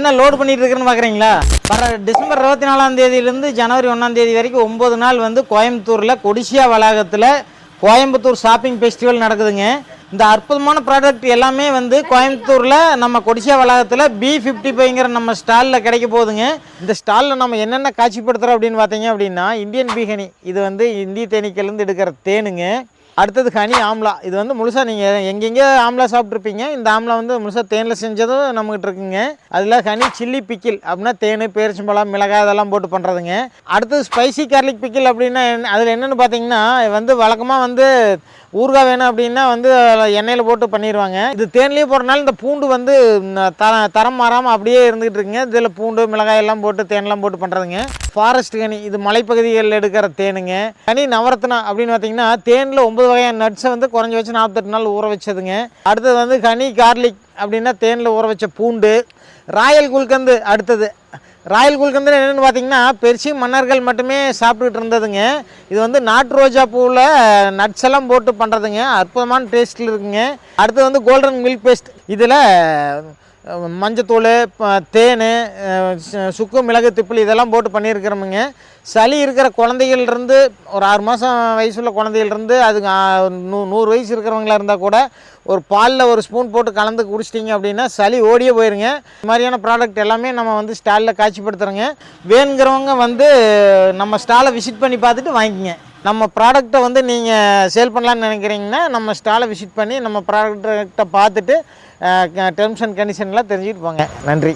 என்ன லோட் பண்ணிட்டு இருக்குன்னு பார்க்குறீங்களா? வர டிசம்பர் 24 ஜனவரி 1 வரைக்கும் 9 நாள் வந்து கோயம்புத்தூரில் கொடிசியா வளாகத்தில் கோயம்புத்தூர் ஷாப்பிங் ஃபெஸ்டிவல் நடக்குதுங்க. இந்த அற்புதமான ப்ராடக்ட் எல்லாமே வந்து கோயம்புத்தூரில் நம்ம கொடிசியா வளாகத்தில் B55ங்கிற நம்ம ஸ்டாலில் கிடைக்க போகுதுங்க. இந்த ஸ்டாலில் நம்ம என்னென்ன காட்சிப்படுத்துகிறோம் அப்படின்னு பார்த்தீங்க அப்படின்னா, இந்தியன் பீஹனி, இது வந்து இந்திய தேனீக்கள்லேருந்து எடுக்கிற தேனுங்க. அடுத்தது ஹனி ஆம்லா, இது வந்து முழுசாக நீங்கள் எங்கெங்கே ஆம்லா சாப்பிட்ருப்பீங்க, இந்த ஆம்லா வந்து முழுசாக தேனில் செஞ்சதும் நம்மகிட்ட இருக்குங்க. அதில் ஹனி சில்லி பிக்கில் அப்படின்னா தேன், பேரிச்சம்பழம், மிளகாய் இதெல்லாம் போட்டு பண்ணுறதுங்க. அடுத்தது ஸ்பைசி கார்லிக் பிக்கில் அப்படின்னா அதில் என்னென்னு பார்த்தீங்கன்னா வந்து வழக்கமாக வந்து ஊறுகாய் வேணும் அப்படின்னா வந்து எண்ணெயில் போட்டு பண்ணிடுவாங்க. இது தேன்லேயே போடுறதுனால இந்த பூண்டு வந்து தரம் மாறாமல் அப்படியே இருந்துகிட்டு இருக்குங்க. இதில் பூண்டு, மிளகாய் எல்லாம் போட்டு தேன்லாம் போட்டு பண்ணுறதுங்க. ஃபாரஸ்ட் ஹனி, இது மலைப்பகுதிகளில் எடுக்கிற தேனுங்க. ஹனி நவரத்னா அப்படின்னு பார்த்தீங்கன்னா தேனில் 9 வகையான நட்ஸை வந்து குறைஞ்சி வச்சு 48 நாள் ஊற வச்சதுங்க. அடுத்தது வந்து ஹனி கார்லிக் அப்படின்னா தேனில் ஊற வச்ச பூண்டு. ராயல் குல்கந்து, அடுத்தது ராயல் குல்கந்து என்னென்னு பார்த்தீங்கன்னா பெருசி மன்னர்கள் மட்டுமே சாப்பிட்டுட்டு இருந்ததுங்க. இது வந்து நாட்டு ரோஜா பூவில் நட்ஸ் எல்லாம் போட்டு பண்ணுறதுங்க. அற்புதமான டேஸ்ட்டில் இருக்குங்க. அடுத்தது வந்து கோல்டன் மில்க் பேஸ்ட், இதில் மஞ்சத்தூள், தேன், சுக்கு, மிளகு, திப்பிலி இதெல்லாம் போட்டு பண்ணியிருக்கிறோமுங்க. சளி இருக்கிற குழந்தைகள்லேருந்து ஒரு 6 மாதம் வயசுள்ள குழந்தைகள்லேருந்து அதுக்கு 100 வயசு இருக்கிறவங்களா இருந்தால் கூட ஒரு பாலில் ஒரு ஸ்பூன் போட்டு கலந்து குடிச்சிட்டிங்க அப்படின்னா சளி ஓடியே போயிருங்க. இந்த மாதிரியான ப்ராடக்ட் எல்லாமே நம்ம வந்து ஸ்டாலில் காட்சிப்படுத்துகிறோங்க. வேணுங்கிறவங்க வந்து நம்ம ஸ்டாலை விசிட் பண்ணி பார்த்துட்டு வாங்கிக்கங்க. நம்ம ப்ராடக்டை வந்து நீங்கள் சேல் பண்ணலான்னு நினைக்கிறீங்கன்னா நம்ம ஸ்டாலை விசிட் பண்ணி நம்ம ப்ராடக்ட்டை பார்த்துட்டு டெர்ம்ஸ் அண்ட் கண்டிஷன்லாம் தெரிஞ்சுக்கிட்டு போங்க. நன்றி.